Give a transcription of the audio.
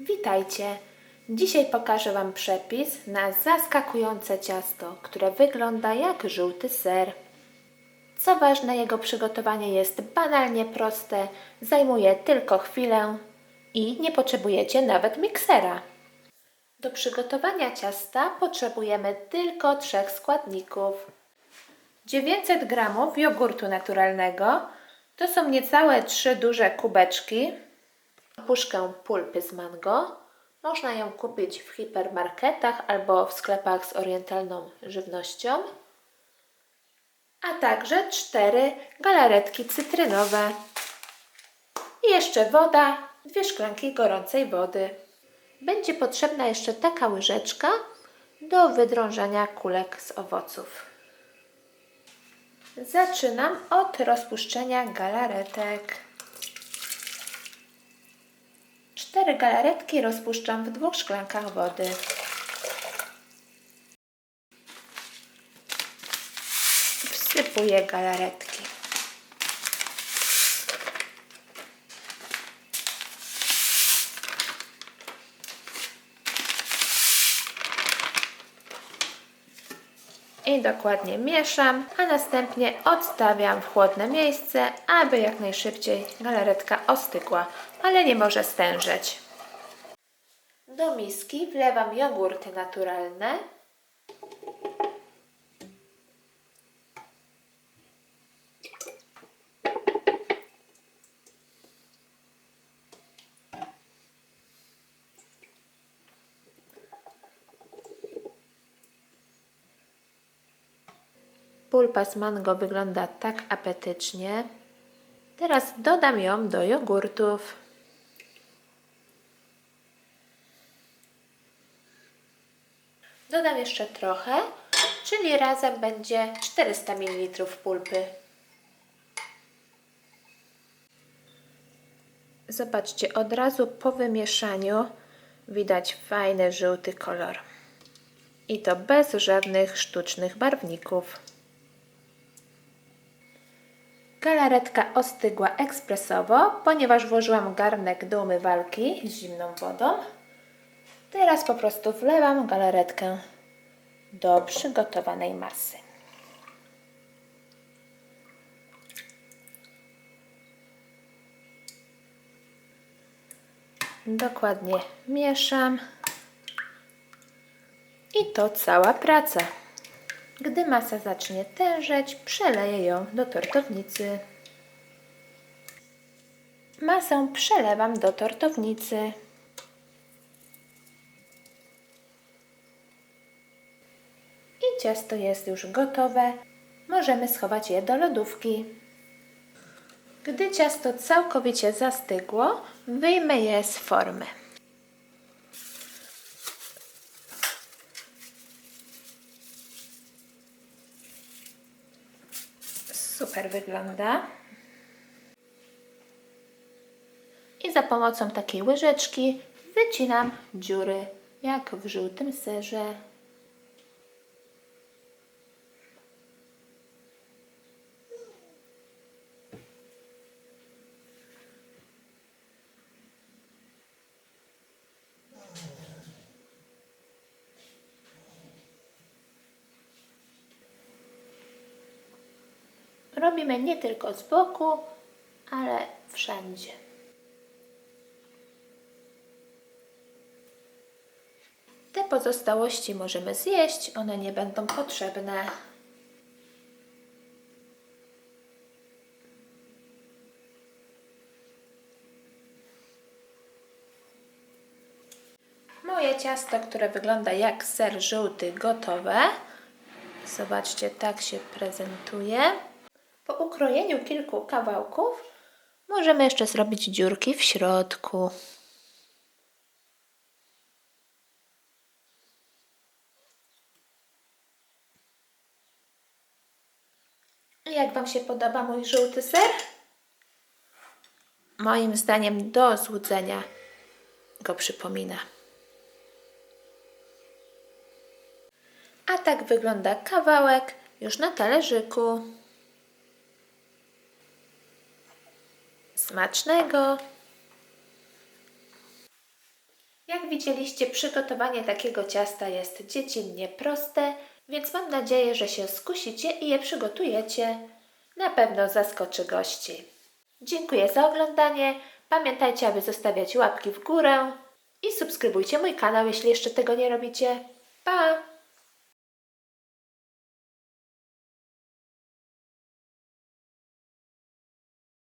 Witajcie! Dzisiaj pokażę Wam przepis na zaskakujące ciasto, które wygląda jak żółty ser. Co ważne, jego przygotowanie jest banalnie proste, zajmuje tylko chwilę i nie potrzebujecie nawet miksera. Do przygotowania ciasta potrzebujemy tylko 3 składników. 900 g jogurtu naturalnego, to są niecałe 3 duże kubeczki. Puszkę pulpy z mango. Można ją kupić w hipermarketach albo w sklepach z orientalną żywnością. A także 4 galaretki cytrynowe. I jeszcze woda, 2 szklanki gorącej wody. Będzie potrzebna jeszcze taka łyżeczka do wydrążania kulek z owoców. Zaczynam od rozpuszczenia galaretek. 4 galaretki rozpuszczam w 2 szklankach wody. Wsypuję galaretki. I dokładnie mieszam, a następnie odstawiam w chłodne miejsce, aby jak najszybciej galaretka ostygła, ale nie może stężeć. Do miski wlewam jogurty naturalne. Pulpa z mango wygląda tak apetycznie. Teraz dodam ją do jogurtów. Dodam jeszcze trochę, czyli razem będzie 400 ml pulpy. Zobaczcie, od razu po wymieszaniu widać fajny żółty kolor. I to bez żadnych sztucznych barwników. Galaretka ostygła ekspresowo, ponieważ włożyłam garnek do umywalki z zimną wodą. Teraz po prostu wlewam galaretkę do przygotowanej masy. Dokładnie mieszam. I to cała praca. Gdy masa zacznie tężeć, przeleję ją do tortownicy. Masę przelewam do tortownicy. I ciasto jest już gotowe. Możemy schować je do lodówki. Gdy ciasto całkowicie zastygło, wyjmę je z formy. Super wygląda. I za pomocą takiej łyżeczki wycinam dziury, jak w żółtym serze. Robimy nie tylko z boku, ale wszędzie. Te pozostałości możemy zjeść, one nie będą potrzebne. Moje ciasto, które wygląda jak ser żółty, gotowe. Zobaczcie, tak się prezentuje. Po ukrojeniu kilku kawałków możemy jeszcze zrobić dziurki w środku. Jak Wam się podoba mój żółty ser? Moim zdaniem do złudzenia go przypomina. A tak wygląda kawałek już na talerzyku. Smacznego! Jak widzieliście, przygotowanie takiego ciasta jest dziecinnie proste, więc mam nadzieję, że się skusicie i je przygotujecie. Na pewno zaskoczy gości. Dziękuję za oglądanie. Pamiętajcie, aby zostawiać łapki w górę i subskrybujcie mój kanał, jeśli jeszcze tego nie robicie. Pa!